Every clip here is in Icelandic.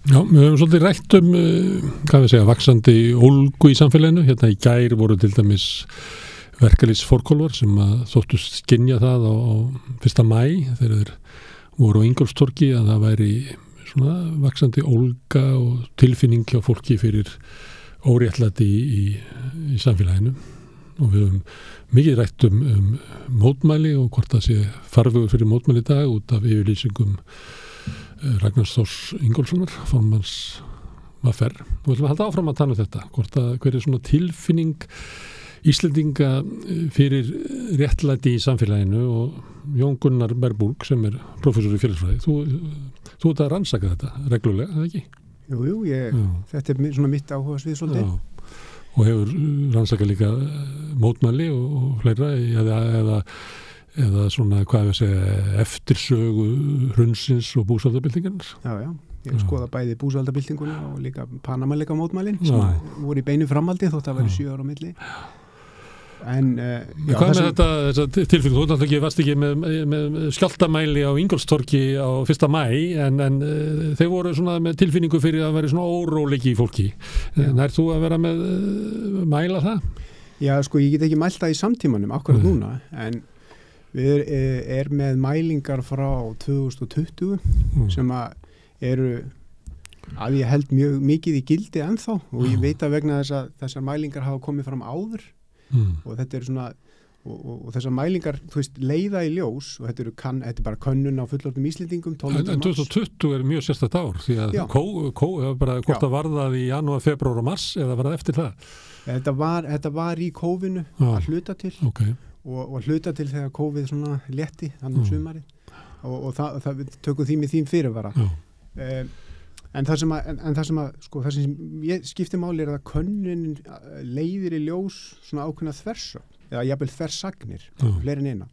Já, við höfum svolítið rætt hvað við segja, vaxandi ólgu í samfélaginu. Hérna í gær voru til dæmis verkalýðsforkólfar sem að þóttust skynja það á 1. maí þegar þeir voru á Ingólfstorgi að það væri svona vaxandi ólga og tilfinning hjá fólki fyrir óréttlæti í samfélaginu. Og við höfum mikið rætt mótmæli og hvort það sé farvegur fyrir mótmæli í dag út af yfirlýsingum Ragnars Þórs Ingólfssonar, formanns VR. Við ætlum að halda áfram að tala þetta, hver svona tilfinning Íslendinga fyrir réttlæti í samfélaginu og Jón Gunnar Berburg sem prófessor í félagsfræði. Þú ert að rannsaka þetta reglulega, eða ekki? Jú, þetta svona mitt áhugasvið svolítið. Já, og hefur rannsakað líka mótmæli og fleira eða svona, hvað ég segja, eftirsögu hrunsins og búsaldabyltingarnar. Já, ég skoða bæði búsaldabyltinguna og líka Panama-leika mótmælin sem voru í beinu framhaldi þótt að vera 7 ára á milli. En hvað með þessa tilfinning? Þú náttúrulega varst ekki með skjálftamæli á Ingólfstorgi á 1. maí en þeir voru svona með tilfinningu fyrir að vera svona óróleiki í fólki. Nær þú að vera með mæla það? Já, sko, ég get ekki mælt það í samtímanum akkurat núna, en við með mælingar frá 2020 sem eru að ég held mjög mikið í gildi ennþá og ég veit að vegna þess að þessar mælingar hafa komið fram áður og þetta svona og þessar mælingar, þú veist, leiða í ljós og þetta er bara könnun á fullorðnum Íslendingum 12. En 2020 mjög sérstakt ár því að bara hvort það var það í janúar, febrúar og mars eða var það eftir það? Þetta var í kófinu að hluta til og hluta til þegar kófið svona létti þannig sumarið og það tökum því með þín fyrirvara. En það sem ég skipti máli að könnunin leiðir í ljós svona ákveðna þversögn eða jafnvel þversagnir, fleiri en eina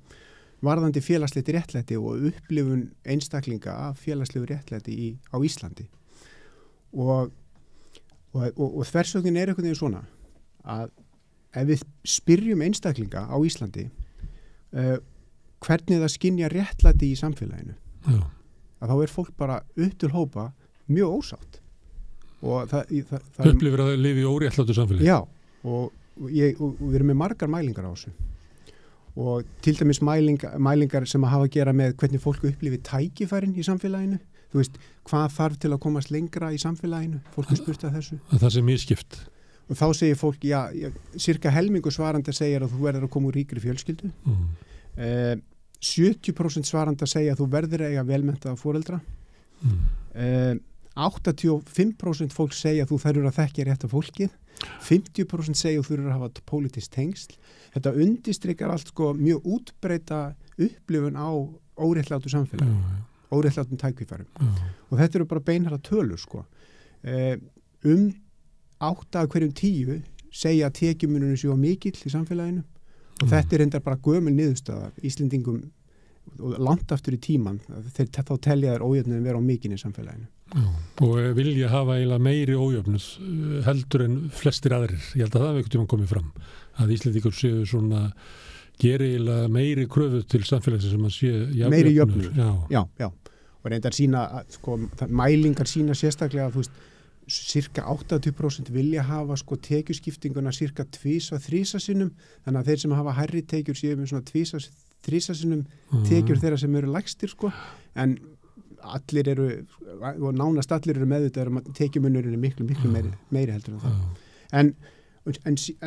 varðandi félagslegt réttlæti og upplifun einstaklinga af félagslegu réttlæti á Íslandi og þversögnin einhvern veginn svona að ef við spyrjum einstaklinga á Íslandi hvernig það skynja réttlæti í samfélaginu að þá fólk bara upp til hópa mjög ósátt og það upplifir að lifa í óréttlátu samfélagi. Já, og við erum með margar mælingar á þessu og til dæmis mælingar sem að hafa að gera með hvernig fólk upplifir tækifærin í samfélaginu, þú veist, hvað þarf til að komast lengra í samfélaginu, fólk spurt að þessu. Það sé misskipt. Og þá segir fólk, cirka helmingu svaranda segir að þú verður að koma úr ríkri fjölskyldu 70% svaranda segja að þú verður að eiga velmenntaða foreldra 85% fólk segja að þú þarfur að þekkja rétta fólkið 50% segja að þú þurfur að hafa pólitískt tengsl. Þetta undirstrikar allt mjög útbreidda upplifun á óréttlátu samfélagi óréttlátum tækifærum og þetta eru bara beinharða tölur 8 af hverjum 10 segja að tekjumunurinn séu mikill í samfélaginu og þetta reyndar bara gömul niðurstaða Íslendingum og langt aftur í tíman þeir þá telja þær ójöfnuðin vera á mikinn í samfélaginu. Og vilja hafa eiginlega meiri ójöfnuð heldur en flestir aðrir. Ég held að það einhvern tímann komið fram að Íslendingur séu svona geri eiginlega meiri kröfu til samfélagsins sem að sé meiri jöfnuð. Já. Og reyndar sína mælingar sína sérstaklega að þú veist cirka 80% vilja hafa tekjuskiptinguna cirka 2-3 sinnum þannig að þeir sem hafa hærri tekjur séu með svona 2-3 sinnum tekjur þeirra sem eru lægstir en allir eru og nánast allir eru meðvitaðir að tekjumunurinn er miklu meiri heldur en það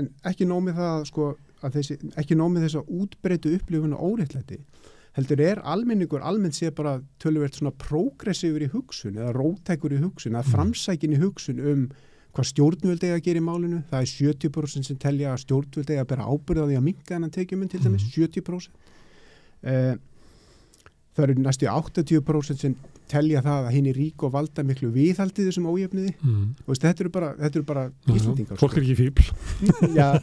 en ekki nóg með það ekki nóg með þess að útbreiddu upplifun og óréttlæti heldur almenningur almennt sé bara töluvert svona progressífur í hugsun eða róttækur í hugsun eða framsækin í hugsun hvað stjórnvöld eiga að gera í málinu. Það er 70% sem telja að stjórnvöld eiga að bera ábyrgð á því að minnka þennan tekjumun til dæmis, 70%. Það eru næstu 80% sem telja það að hinir rík og valda miklu viðhaldið þessum ójöfniði. Þetta eru bara Íslendingar. Fólk ekki fíbl. Já,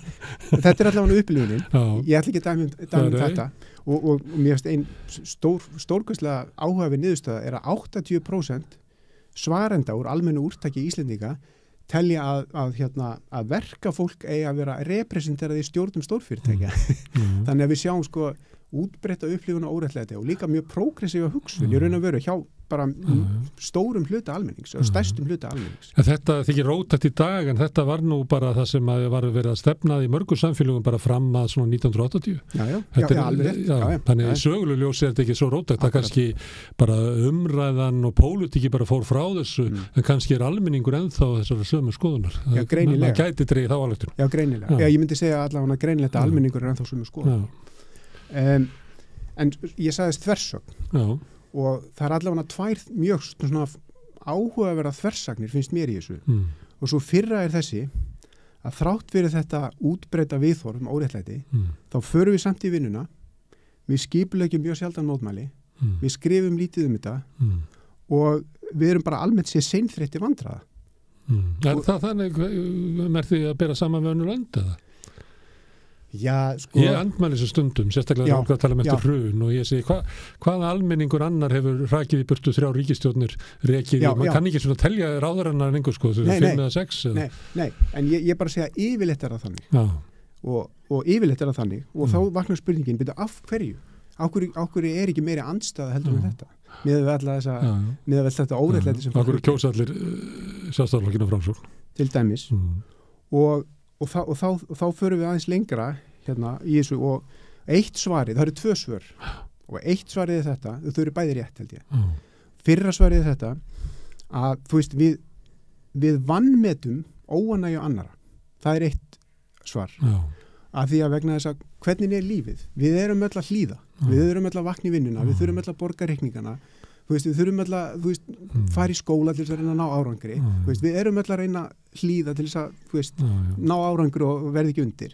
þetta allavega upplifunin. Ég ætla ekki að dæmi þetta. Og mér finnst ein stórkostlega áhugaverð niðurstaða að 80% svarenda úr almennu úrtaki Íslendinga telja að verkafólk eigi að vera representerað í stjórnum stórfyrirtækja. Þannig að við sjáum útbreytta upplifun og óréttlæti og líka mjög prógressíva hugsun í raun og veru hjá bara stórum hluta almennings, stærstum hluta almennings. Þetta þykir róttækt í dag, en þetta var nú bara það sem var verið að stefna í mörgum samfélögum bara fram að svona 1980. Já, alveg rétt. Þannig í sögulegu ljósi þetta ekki svo róttækt, það kannski bara umræðan og pólitíki bara fór frá þessu, en kannski almenningur ennþá þessara sömu skoðunar. Já, greinilega. Það gæti dregið þá ályktun. Já, greinilega. Já, ég myndi segja allavega greinilegt að almenningur ennþá sömu skoðunar. En ég sagðist þversögn og það allavega 2 mjög svona áhugaverða þversagnir finnst mér í þessu og svo fyrra þessi að þrátt fyrir þetta útbreidda viðhorf óréttlæti, þá förum við samt í vinnuna, við skipuleggjum mjög sjaldan mótmæli, við skrifum lítið þetta og við erum bara almennt séð seinþreyttir vandræða. Er það þannig með því að bera saman við önnur lönd eða? Já, sko... Ég andmæli þessu stundum, sérstaklega að tala eftir hrun og ég segi, hvaða almenningur annar hefur rakið í burtu 3 ríkisstjórnir rekið, maður kann ekki svona telja ráðarannar en einhver sko, 5 eða 6 eða? Nei, en ég bara segja yfirleitt það þannig og yfirleitt það þannig og þá vaknar spurningin, byrja af hverju? Af hverju er ekki meiri andstæða heldur en þetta? Með þetta óréttlæti sem... Af hverju kjósa allir Sjálfstæðisflokkinn og Framsókn? Til dæmis og þá förum við aðeins lengra hérna í þessu og eitt svarið, það eru 2 svör og eitt svarið er þetta, þau eru bæði rétt held ég. Fyrra svarið er þetta að þú veist við vanmetum óánægju annara. Það er eitt svar. Af því að vegna þess að hvernig er lífið? Við erum öll að hlýða, við erum öll að vakna í vinnuna, við þurfum öll að borga reikningana. Við þurfum öll að fara í skóla til þess að reyna að ná árangri. Við erum öll að reyna að hlýða til þess að ná árangri og verði ekki undir.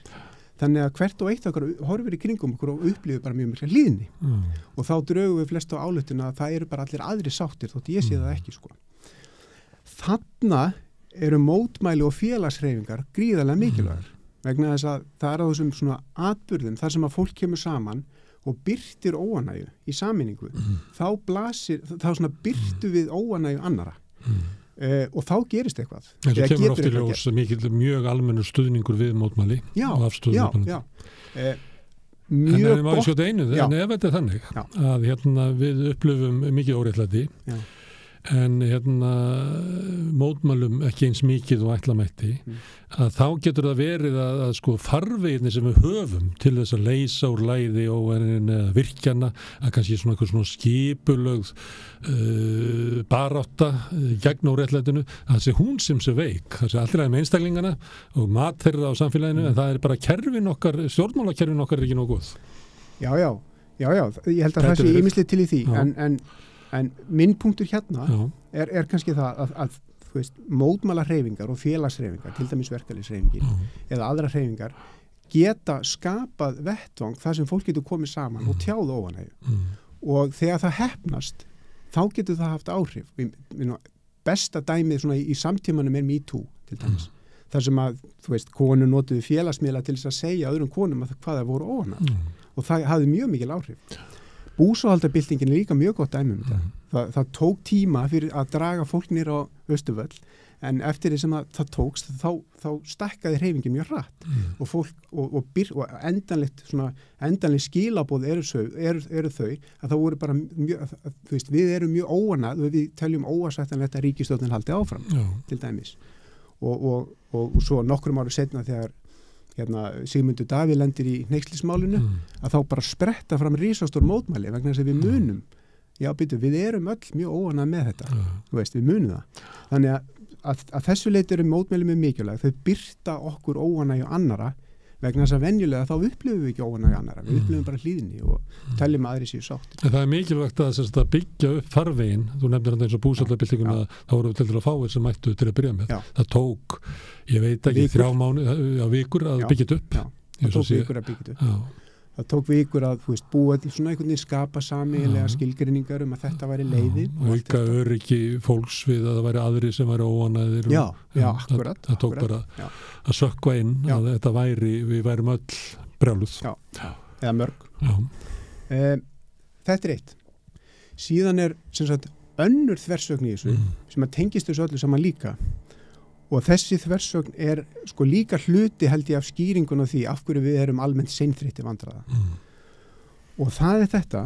Þannig að hvert og eitt okkar horfir í kringum okkur og upplifir bara mjög mikla hlýðni. Og þá drögum við flest á ályktun að það eru bara allir aðrir sáttir þótt ég sé það ekki sko. Þarna eru mótmæli og félagshreyfingar gríðarlega mikilvægar. Vegna þess að það er á þessum svona atburðum þar sem að fólk kemur saman og birtir óánægju í sameiningu, þá svona birtu við óánægju annara og þá gerist eitthvað. Það kemur oft í ljós mjög almennur stuðningur við mótmæli og afstöðu mótmæli. En ef maður skjóta einu, en ef þetta er þannig að við upplifum mikið óréttlæti en mótmælum ekki eins mikið og ætlamætti að þá getur það verið að sko farveginni sem við höfum til þess að leysa úr læði og virkjana að kannski svona skipulögð barátta gegn óréttlætinu, að það sé hún sem sé veik, það sé allir aðeins með einstaklingana og mat þeirra á samfélaginu en það er bara kerfin okkar, stjórnmálakerfin okkar er ekki nógu góð. Já, ég held að það sé ýmislegt til í því en minn punktur hérna er kannski það að þú veist, mótmælahreyfingar og félagshreyfingar, til dæmis verkalýðshreyfingin eða aðra hreyfingar geta skapað vettvang þar sem fólk getur komið saman og tjáð óánægju og þegar það heppnast þá getur það haft áhrif. Besta dæmið svona í samtímanum er MeToo til dæmis. Þar sem að, þú veist, konur notuðu félagsmiðla til þess að segja öðrum konum að hvað það voru óánægð og það hafði mjög mikil áhrif. Búsáhaldabyltingin er líka mjög gott dæmi það tók tíma fyrir að draga fólk niður á Austurvöll en eftir því sem það tókst þá stækkaði hreyfingin mjög hratt og fólk og endanleg skilaboð eru þau að það voru bara mjög, þú veist, við erum mjög óánægð og við teljum óásættanlegt að ríkisstjórnin haldi áfram til dæmis og svo nokkrum árum seinna þegar Sigmundur Davíð lendir í hneykslismálinu að þá bara spretta fram risastór mótmæli vegna þess að við munum við erum öll mjög óánægð með þetta þú veist, við munum það þannig að þessu leyti eru mótmæli mjög mikilvæg þau birta okkur óánægju annara vegna þess að venjulega þá upplifum við ekki óánægju annara við upplifum bara hlýðni og teljum að aðri séu sátt. Það er mikilvægt að byggja upp farvegin, þú nefnir hann eins og búsáhaldabyltinguna þá voru við til að fáir sem mættu til að byrja með það tók, ég veit ekki, 3 mánuði vikur að byggja upp það tók vikur að byggja upp það tók vikur að búa til svona einhvern veginn skapa sameiginlega skilgreiningar að þetta væri leiðin og auka öryggi fólks við að það væri aðri sem væri óánægðir akkurat það tók bara að sökkva inn að þetta væri, við værum öll brjáluð eða mörg þetta er eitt síðan er sem sagt önnur þversögn í þessu sem að tengist þessu öllu saman líka og þessi þversögn er sko líka hluti held ég af skýringun á því af hverju við erum almennt seinþreyttir vandræða og það er þetta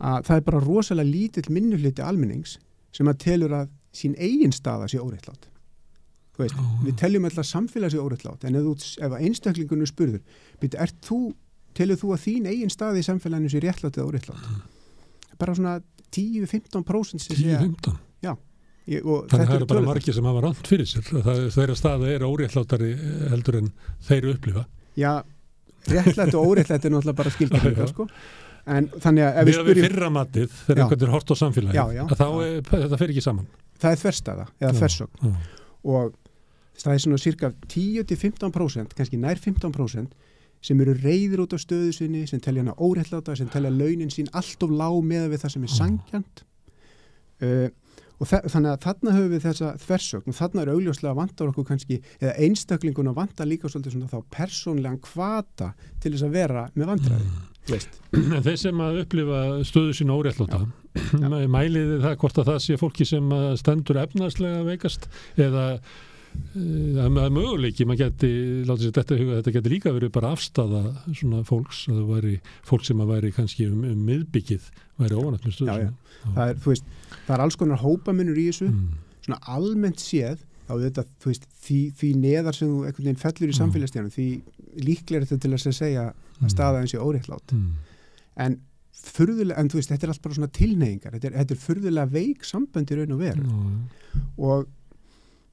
að það bara rosalega lítill minnihluti almennings sem að telur að sín eigin staða sé óréttlátt. Þú veist, við teljum alltaf samfélag sé óréttlátt, en ef einstaklingunum spurður, telur þú að þín eigin staði í samfélaginu sé réttlátt eða óréttlátt? Bara svona 10-15% sem segja. 10-15? Já. Þannig það eru bara margir sem hafa rangt fyrir sér. Þeirra staða óréttlátari heldur en þeir upplifa. Já, réttlátt og óréttlátt náttúrulega bara skilgreiningar, sko. En þannig að ef við spyrjum... Við fyrramatið, þegar einhvern hort á samfélagi, þetta fer ekki saman. Það þverstaða, eða þversögn. Og það svona cirka 10-15%, kannski nær 15%, sem eru reiðir út á stöðu sinni, sem telja hana óréttláta, sem telja launin sín allt of lág með við það sem sanngjarnt. Og þannig að þarna höfum við þessa þversögn og þarna augljóslega vantar okkur kannski, eða einstaklinguna vantar líka svolítið svona þá persónlegan hvata til þess að vera með vandræði. Þeir sem að upplifa stöðu sín óréttláta, mæliði það hvort að það sé fólki sem stendur efnaðslega veikast eða möguleiki, maður geti látið sér þetta huga, þetta geti líka verið bara afstaða svona fólks, að það væri fólk sem að væri kannski miðbyggið væri óvanægt með stöðu. Það er alls konar hópamunur í þessu, svona almennt séð, þá þetta, því neðar sem þú einhvern veginn fellur í samfélagsstjánum, því líklega þetta til að segja að staða eins og óréttlátt. En þetta er allt bara svona tilneyingar, þetta er furðulega veik sambönd í raun og veru. Og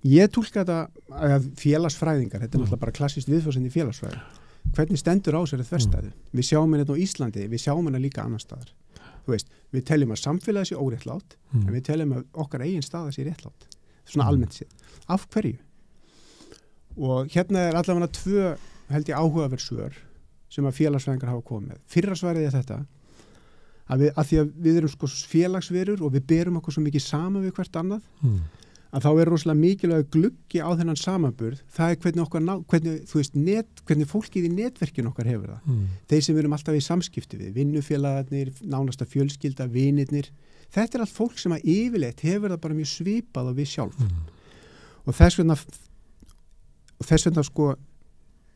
ég túlka þetta að félagsfræðingar, þetta er náttúrulega bara klassískt viðfangsefni í félagsfræði. Hvernig stendur á sér þverstæðu? Við sjáum hérna á Íslandi, við sjáum hérna líka annar staðar. Við teljum að samfélagi sé óréttlátt, en við teljum að okkar eigin staða sé réttlátt. Svona almennt séð. Af hverju? Og hérna er allavega 2, held ég, áhugaverð svör sem að félagsfræðingar hafa komið með. Fyrra svarið er þetta, að því að við erum sko félagsverur og við berum okkur svo mikið saman við hvert annað, að þá er rosalega mikilvæg gluggi á þennan samanburð, það er hvernig fólkið í netverkinu okkar hefur það. Þeir sem við erum alltaf í samskipti við, vinnufélagarnir, nánasta fjölskylda, vinirnir, þetta er allt fólk sem að yfirleitt hefur það bara mjög svipað og við sjálf. Og þess vegna sko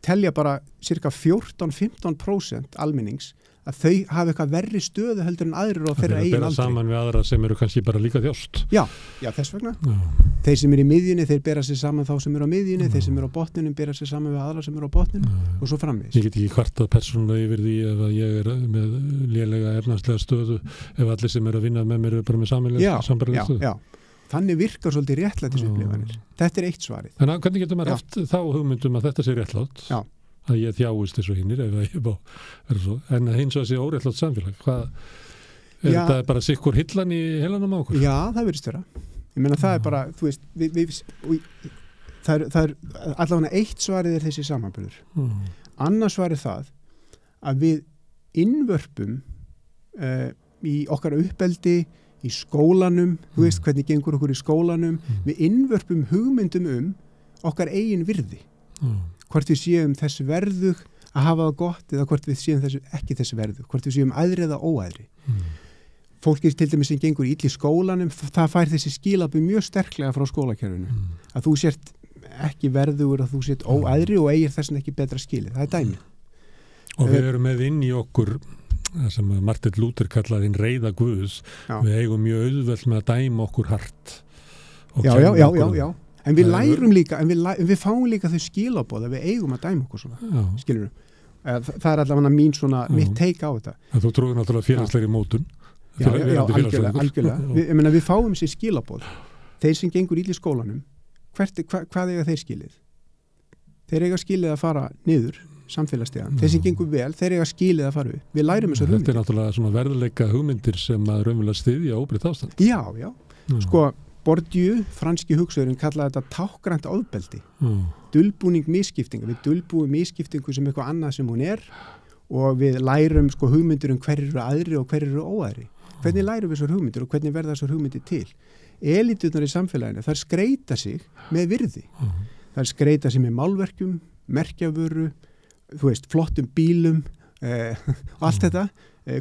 telja bara cirka 14-15% almennings að þau hafa eitthvað verri stöðu heldur en aðrir og þeirra eigin aldrei. Það bera saman við aðra sem eru kannski bara líka þjást. Já, þess vegna. Þeir sem eru í miðjunni, þeir bera sig saman þá sem eru á miðjunni, þeir sem eru á botninum bera sig saman við aðra sem eru á botninum og svo framvegis. Ég get ekki kvartað persónulega yfir því ef ég er með lélega efnahagslega stöðu, ef allir sem eru að vinna með mér eru bara með sambarlega stöðu. Já. Þannig virkar svolítið réttlætisupplifanir. Þetta er eitt svarið. En hvernig getur maður haft þá hugmyndum að þetta sé réttlátt? Já. Að ég þjáist þessu hinnir ef ég bá vera svo, en hins vegar sé óréttlátt samfélag. Þetta bara sikkur hillan í heilanum á okkur? Já, það virðist vera. Ég meina það er bara, þú veist, það er allavega eitt svarið er þessi samanburður. Annars svarið það að við innvörpum í okkar uppeldi, í skólanum, þú veist hvernig gengur okkur í skólanum, við innvörpum hugmyndum okkar eigin virði. Hvort við séum þess verðug að hafa það gott eða hvort við séum ekki þess verðug, hvort við séum æðri eða óæðri. Fólkið til dæmis sem gengur illa í skólanum, það fær þessi skilabu mjög sterklega frá skólakerfinu. Að þú sért ekki verðugur, að þú sért óæðri og eigir þess ekki betra skilið. Það er dæmi. Og við erum með inn í okkur, sem Martin Luther kallaði hinn reiða Guðs, við eigum mjög auðvelt með að dæma okkur hart. Já. En við lærum líka, við fáum líka þau skilaboð að við eigum að dæma okkur svona, skilur við. Það er allavega mín svona, mitt take á þetta. En þú trúir náttúrulega félagslegri mótun. Já, algjörlega. Við fáum sér skilaboð. Þeir sem gengur illa í skólanum, hvað eiga þeir skilið? Þeir eiga skilið að fara niður, samfélagsstegan. Þeir sem gengur vel, þeir eiga skilið að fara upp. Við lærum þessar hugmyndir. Þetta er náttúrulega svona verðleika hugmyndir sem að raunverulega styðja óbreytt ástand. Já. Sko, Bourdieu, franski hugsuðurinn, kallaði þetta tákgrænt ofbeldi. Dulbúning misskiptinga. Við dulbúum misskiptingu sem eitthvað annað sem hún er og við lærum sko hugmyndir hverjir eru aðri og hverjir eru óaðri. Hvernig lærum við þessar hugmyndir og hvernig verða þessar hugmyndir til? Elíturnar í samfélaginu, þær skreita sig með virði. Þær skreita sig með málverkjum, merkjavöru, þú veist, flottum bílum og allt þetta.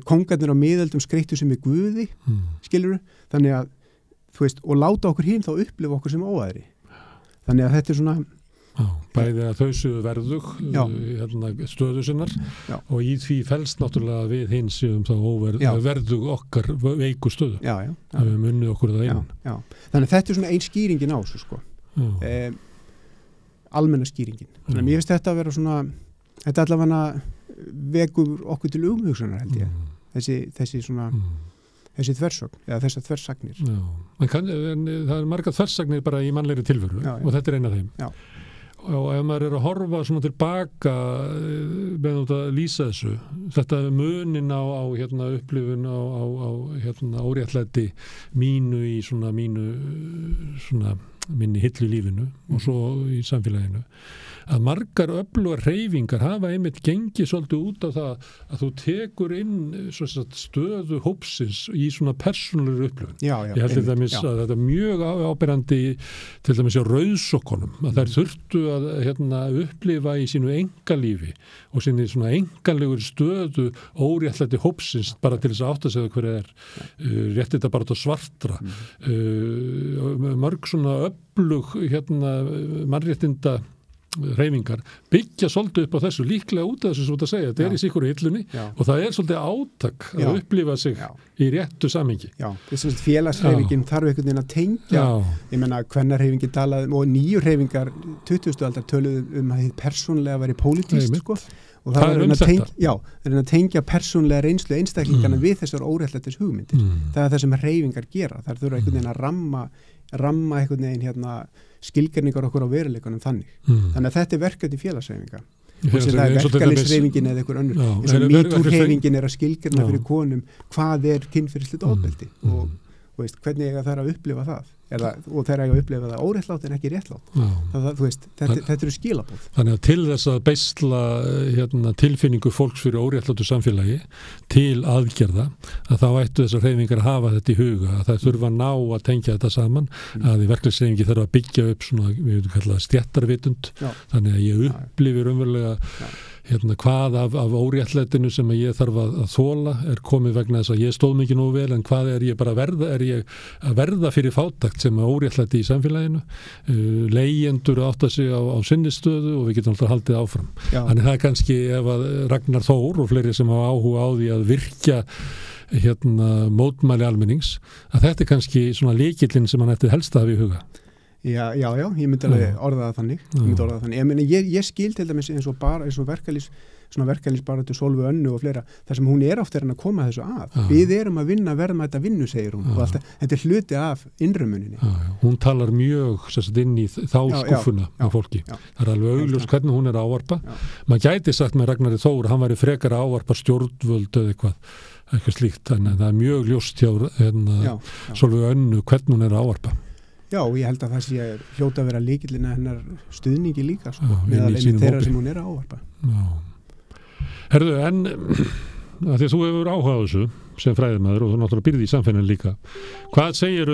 Kongarnir á miðöldum skreitu sig með guði, skilurðu? Þannig að þú veist, og láta okkur hinn þá upplifa okkur sem óæðri. Þannig að þetta er svona, Bæði að þau séu verðug stöðu sinnar og í því felst náttúrulega við hins séum þá verðug okkar veiku stöðu að við munum okkur það einn. Þannig að þetta svona ein skýringin á þessu sko. Almenna skýringin. Þannig að mér finnst þetta að vera svona, þetta allavega vekur okkur til umhugsunar held ég. Þessi svona þessi þversögn, eða þessar þversagnir. En það margar þversagnir bara í mannlegri tilveru og þetta ein af þeim. Og ef maður að horfa svona tilbaka með að lýsa þessu, þetta munin á upplifun á óréttlæti mínu í minni hillu lífinu og svo í samfélaginu, að margar öflugar hreyfingar hafa einmitt gengið svolítið út af það að þú tekur inn stöðu hópsins í svona persónulegri upplifun. Ég held til dæmis að þetta er mjög áberandi til dæmis á rauðsokkunum, að þær þurftu að upplifa í sínu engalífi og sinni svona enganlegur stöðu óréttlæti hópsins bara til þess að átta sig hver rétt þetta bara til svartra. Mörg svona öflug mannréttinda hreyfingar byggja svolítið upp á þessu, líklega út af þessu sem þú ert að segja, þetta í sikkur hillunni og það svolítið átak að upplifa sig í réttu samhengi. Þess að félagshreyfingin þarf einhvern veginn að tengja, ég menna kvennarhreyfingin talaði og nýju hreyfingar 20. aldar töluðu að þið persónlega væri pólitískt sko. Og það er að tengja persónlega reynslu einstaklingana við þessar óréttlætis hugmyndir. Það er það sem hreyfingar gera. Það þurfa einhvern veginn að ramma einhvern veginn skilgreiningar okkur á veruleikunum þannig. Þannig að þetta er verkefni félagshreyfinga. Og sem það er verkalýshreyfingin eða einhver önnur. Eins og MeToo-hreyfingin er að skilgreina fyrir konum hvað er kynferðislegt ofbeldi og hvernig eiga þær að upplifa það. Og þeir eiga að upplifa það óréttlátt en ekki réttlátt. Þetta eru skilaboð. Þannig að til þess að beisla tilfinningu fólks fyrir óréttláttu samfélagi til aðgerða, að þá ættu þessar hreyfingar að hafa þetta í huga, að það þurfa að ná að tengja þetta saman, að í verkalýðshreyfingi þarf að byggja upp svona, við höfum kallað stjættarvitund, þannig að ég upplifi raunverulega hvað af óréttlætinu sem ég þarf að þola komið vegna þess að ég stóð mikið nógu vel, en hvað ég bara ég að verða fyrir fátakt sem óréttlæti í samfélaginu, leigjendur átta sig á sinni stöðu og við getum alltaf haldið áfram. Þannig það kannski ef að Ragnar Þór og fleiri sem hafa áhuga á því að virkja mótmæli almennings, að þetta kannski svona lykillinn sem hann ætti helst að hafa í huga. Já, ég myndi alveg orða það þannig. Ég skil til dæmis eins og verkalýðsbaráttu Sólveig Önnu og fleira, þar sem hún oft að koma þessu að. Við erum að vinna verðmæta vinnu, segir hún. Og alltaf, þetta er hluti af innrumuninni. Hún talar mjög inn í þá skúfuna með fólki. Það er alveg augljóst hvernig hún að ávarpa. Maður gæti sagt með Ragnari Þór, hann væri frekar að ávarpa stjórnvöld eða eitthvað slíkt. Þannig að það er mjög ljóst hjá Sólveig Önnu hvernig hún að ávarpa. Já, og ég held að það sé hljóta að vera lykillina hennar stuðningi líka, meðal einnig þeirra sem hún að ávarpa. Herðu, en að því að þú hefur áhuga á þessu sem fræðimaður og þú náttúrulega býrði í samfélaginu líka. Hvað segir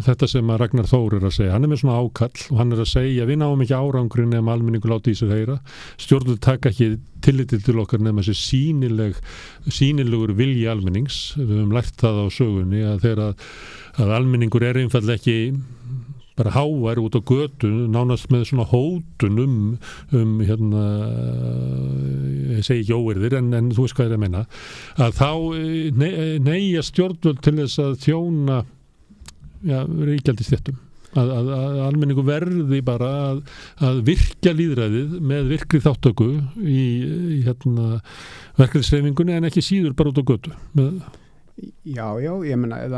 þetta sem að Ragnar Þór að segja? Hann með svona ákall og hann að segja við náum ekki árangurinn ef almenningur láti í sig heyra. Stjórnvöld taka ekki tilliti til okkar nema þessi sýnilegur vilji almennings. Við höfum lært það á sögunni að þegar almenningur einfaldlega ekki bara háar út á götu nánast með svona hótun ég segi ekki óvirðir en þú veist hvað ég að meina, að þá neyja stjórnvöld til þess að þjóna ríkjandi stéttum, að almenningu verði bara að virkja lýðræðið með virkri þáttöku í verkefnishreyfingunni en ekki síður bara út á götu. Já, ég meina ef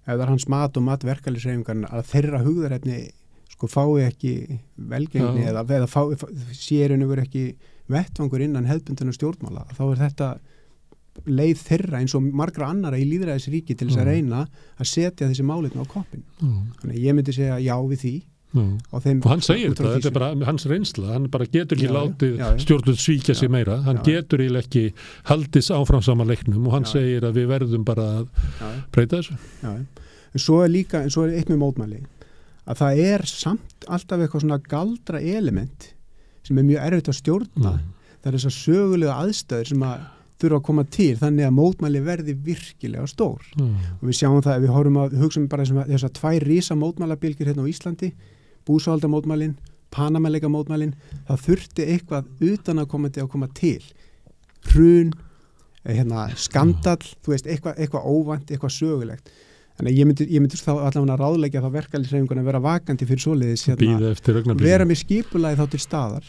það er hans mat og matverkalýðshreyfingarna að þeirra hugðarefni fái ekki velgengni eða sérinu verið ekki vettvangur innan hefðbundinna stjórnmála, þá er þetta leið þeirra eins og margra annara í lýðræðisríki til þess að reyna að setja þessi málefni á koppinn. Þannig ég myndi segja já við því. Og hann segir þetta er bara hans reynsla, hann bara getur ekki látið stjórnvöld svíkja sig meira, hann getur ekki haldið áfram saman leiknum og hann segir að við verðum bara að breyta þessu. En svo er eitt með mótmæli að það er samt alltaf eitthvað svona galdra element sem er mjög erfitt að stjórna. Það er þessar sögulega aðstæður sem að þurfa að koma til þannig að mótmæli verði virkilega stór. Og við sjáum það ef við hugsaum bara þessar 2 risa mótmælabylgjur hérna á Íslandi búsáhaldamótmælin, Panama-leikamótmælin, það þurfti eitthvað utanaðkomandi að koma til. Hrun, skandall, þú veist, eitthvað óvænt, eitthvað sögulegt. Þannig ég myndi þá allavega ráðleggja þá verkalýðshreyfinguna að vera vakandi fyrir svoleiðis, vera með skipulagi þá til staðar.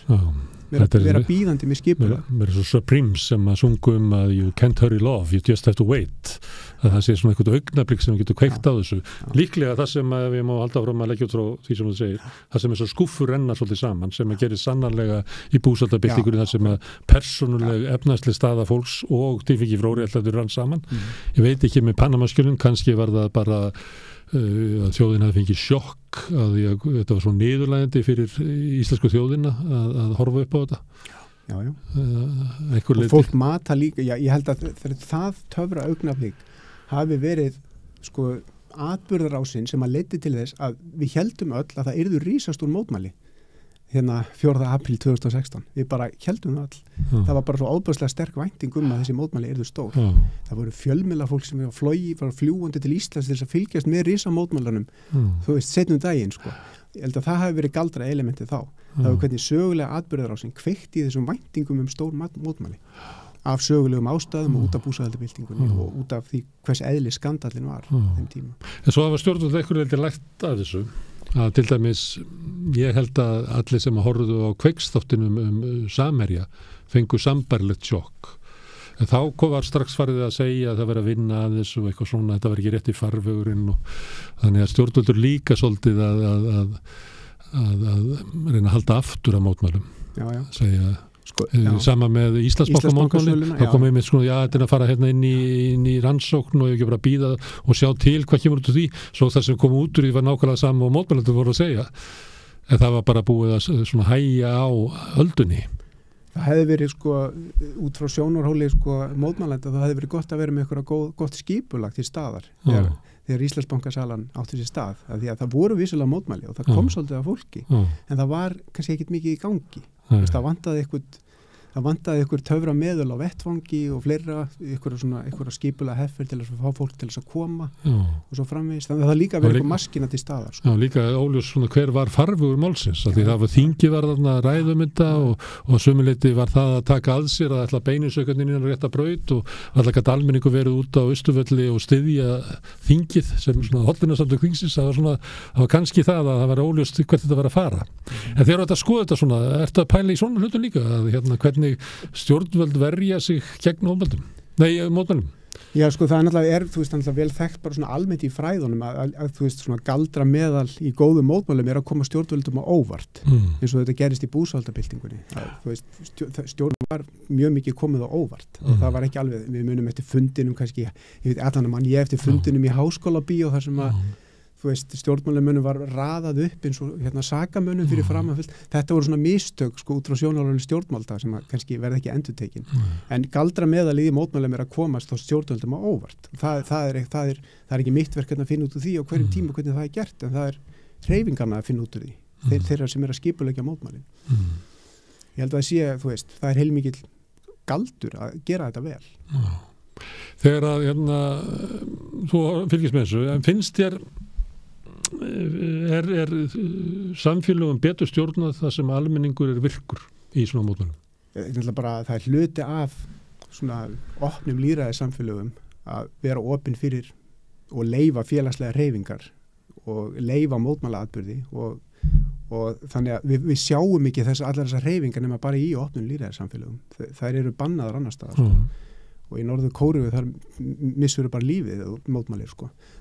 Vera bíðandi með skipulagi. Mér svo Supremes sem að sungum að you can't hurry love, you just have to wait. Það sé svona eitthvað augnablík sem við getum kveikt á þessu. Líklega það sem við má halda fram að leggja út frá því sem þú segir, það sem svo skúffur renna svolítið saman, sem að gerir sannarlega í búsaldabyltingunni, það sem að persónuleg efnaðsleg staða fólks og tilfengi fróriðaldur rann saman. Ég veit ekki með Panama-skjölinn, kannski var það bara að þjóðin hafi fengið sjokk að þetta var svo niðurlægjandi fyrir íslensku þjóðina að horfa upp á þetta. Já. Og fólk mata líka, ég held að það töfra augnablík hafi verið atburðarásinn sem að leiddi til þess að við heldum öll að það yrðu rísastór mótmæli 4. apríl 2016. Við bara heldum það all. Það var bara svo óbúðslega sterk vænting að þessi mótmæli yrðu stór. Það voru fjölmiðlafólk sem var fljúandi til Íslands til þess að fylgjast með rísamótmælanum, þú veist, seinum daginn, Ég held að það hafi verið galdra elementið þá. Það var hvernig sögulega atburðarásinn kveikt í þessum væntingum stór mótmæli. Af sögulegum ástæðum og út af búsáhaldabyltingunni og út af því hvers eðli skandallinn var þeim tíma. En svo hafa stjórnvöld eitthvað lært af þessu. Að til dæmis, ég held að allir sem horfðu á Kveiksþáttinum Samherja fengu sambærilegt sjokk. En þá var strax farið að segja að það verið að vinna að þessu og eitthvað svona, þetta var ekki rétt í farvegurinn og þannig að stjórnvöldur líka svolítið að reyna að halda aftur af mótmælum. Segja sama með Íslandsbankamótmælin, þá komum við með þetta er að fara hérna inn í rannsókn og ekki bara bíða og sjá til hvað kemur út úr því, svo það sem kom út úr því var nákvæmlega sama og mótmælendur voru að segja, en það var bara búið að svona hægja á öldunni. Það hefði verið út frá sjónarhóli mótmælenda, það hefði verið gott að vera með eitthvað gott skipulag til staðar þegar Íslandsbankasalan átti sér stað, því að það voru vissulega mótmæli og það kom svolítið af fólki, en það var kannski ekkit mikið í gangi. Það vantaði einhver töfra meðul á vettvangi og fleira, einhver skipulega heffur til að fá fólk til þess að koma og svo framvegis. Þannig að það líka verið eitthvað maskina til staðar. Já, líka óljós hver var farvegur málsins, því það var þingi var þarna ræðumynda og sömuleyti var það að taka að sér að ætla beinisaukarnir innan rétta braut og alltaf gæti almenningu verið út á Austurvelli og styðja þingið sem svona hollvinarsamtök þingsins. Það var kannski það að það var óljóst hvert þetta var að fara. En þegar þetta skoða þetta svona, ertu að pæla í svona hlutum líka, að hvernig stjórnvöld verja sig gegn mótmælum? Já, það er náttúrulega vel þekkt bara svona almennt í fræðunum að svona galdra meðal í góðum mótmælum er að koma stjórnvöldum á óvart eins og þetta gerist í búsáhaldabyltingunni. Stjórnvöld var mjög mikið komið á óvart og það var ekki alveg, við munum eftir fundinum kannski, ég eftir fundinum í Háskólabíó þar sem að stjórnmálamönnum var raðað upp eins og sakamönnum fyrir framanfyllt. Þetta voru svona mistök út frá sjónarhóli stjórnmálta sem kannski verði ekki endurtekin. En galdra meðal í mótmælum er að komast á stjórnvöldum á óvart. Það er ekki mitt verk að finna út úr því á hverjum tíma hvernig það er gert, en það er hreyfingarna að finna út úr því. Þeirra sem er að skipuleggja mótmælin. Ég held að það er heilmikill galdur að gera þetta vel. Þegar að þú fylgist með þessu, en finnst þér er samfélögum betur stjórnað það sem almenningur er virkur í svona mótmælum? Það er hluti af svona opnum lýðræði samfélögum að vera opin fyrir og leyfa félagslega hreyfingar og leyfa mótmælaatburði og þannig að við sjáum ekki allar þessar hreyfingar nema bara í opnum lýðræði samfélögum. Þær eru bannaðar annars staðar. Og í Norður Kóreu þar missur bara lífið og mótmælir.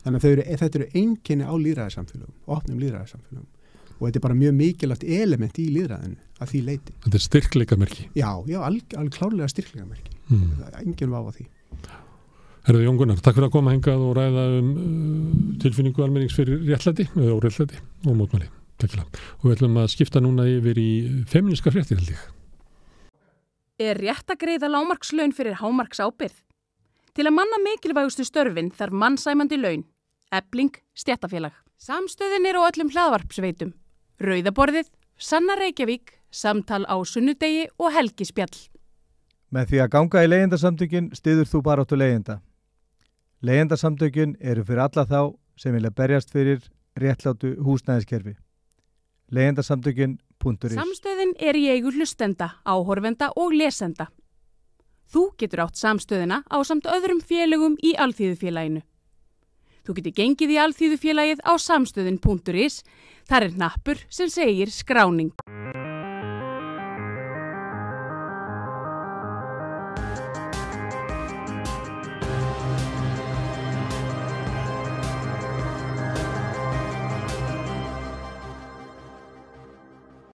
Þannig að þetta eru einkenni á lýðræðissamfélögum, opnum lýðræðissamfélögum. Og þetta er bara mjög mikilvægt element í lýðræðinu að því leyti. Þetta er styrkleikamerki. Já, alveg klárlega styrkleikamerki. Það er enginn vafa því. Herðu Jón Gunnar, takk fyrir að koma hingað og ræða tilfinningu almennings fyrir réttlæti og óréttlæti og mótmæli. Takk fyrir. Og við ætlum að skipta núna yfir í femíníska fréttir held ég. Er rétt að greiða lágmarkslaun fyrir hámarksábyrgð? Til að manna mikilvægustu störfin þarf mannsæmandi laun. Efling, stéttarfélag. Samstöðin er á öllum hlaðvarpsveitum. Rauðaborðið, Sanna Reykjavík, Samtal á sunnudegi og helgispjall. Með því að ganga í leigjendasamtökin styður þú baráttu leigjenda. Leigjendasamtökin eru fyrir alla þá sem vilja berjast fyrir réttlátu húsnæðiskerfi. Leigjendasamtökin.is. Samstöðin er í eigu hlustenda, áhorfenda og lesenda. Þú getur átt samstöðina ásamt öðrum félögum í Alþýðufélaginu. Þú getur gengið í Alþýðufélagið á samstöðin.is. Þar er hnappur sem segir skráning.